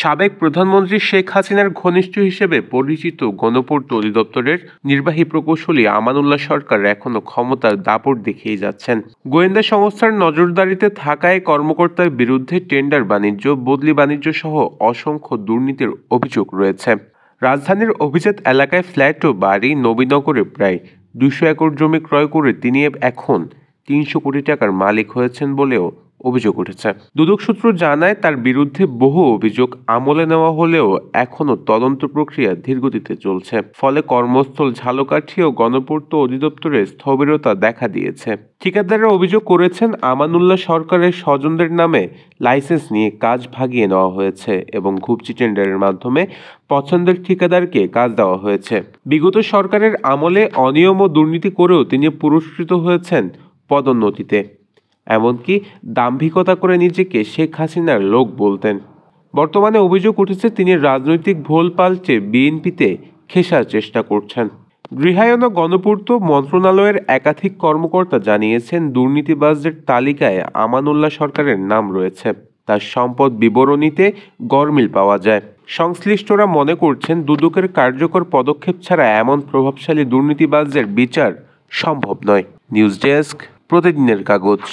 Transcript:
সাবেক প্রধানমন্ত্রী শেখ হাসিনার ঘনিষ্ঠ হিসেবে পরিচিত গণপূর্ত অধিদপ্তরের নির্বাহী প্রকৌশলী আমানুল্লাহ সরকার এখনো ক্ষমতার দাপট দেখিয়ে যাচ্ছেন। গোয়েন্দা সংস্থার নজরদারিতে থাকায় কর্মকর্তার বিরুদ্ধে টেন্ডার বাণিজ্য, বদলি বাণিজ্য সহ অসংখ্য দুর্নীতির অভিযোগ রয়েছে। রাজধানীর অভিজাত এলাকায় ফ্ল্যাট ও বাড়ি, নবীনগরে প্রায় 200 একর জমি ক্রয় করে তিনি এখন 300 কোটি টাকার মালিক হয়েছেন বলেও অভিযোগ উঠেছে। দুদক সূত্র জানায়, তার বিরুদ্ধে বহু অভিযোগ আমলে নেওয়া হলেও এখনও তদন্ত প্রক্রিয়া ধীরগতিতে চলছে। ফলে কর্মস্থল ঝালকাঠি ও গণপূর্ত অধিদপ্তরে স্থবিরতা দেখা দিয়েছে। ঠিকাদাররা অভিযোগ করেছেন, আমানুল্লাহ সরকারের স্বজনদের নামে লাইসেন্স নিয়ে কাজ ভাগিয়ে নেওয়া হয়েছে এবং ঘুপচি টেন্ডারের মাধ্যমে পছন্দের ঠিকাদারকে কাজ দেওয়া হয়েছে। বিগত সরকারের আমলে অনিয়ম ও দুর্নীতি করেও তিনি পুরস্কৃত হয়েছেন পদোন্নতিতে। এমনকি দাম্ভিকতা করে নিজেকে শেখ হাসিনার লোক বলতেন। বর্তমানে অভিযোগ উঠেছে, তিনি রাজনৈতিক ভোল পাল্টে বিএনপিতে খেসার চেষ্টা করছেন। গৃহায়ন ও গণপূর্ত মন্ত্রণালয়ের একাধিক কর্মকর্তা জানিয়েছেন, দুর্নীতিবাজদের তালিকায় আমানুল্লাহ সরকারের নাম রয়েছে। তার সম্পদ বিবরণীতে গরমিল পাওয়া যায়। সংশ্লিষ্টরা মনে করছেন, দুদকের কার্যকর পদক্ষেপ ছাড়া এমন প্রভাবশালী দুর্নীতিবাজদের বিচার সম্ভব নয়। নিউজ ডেস্ক, প্রতিদিনের কাগজ।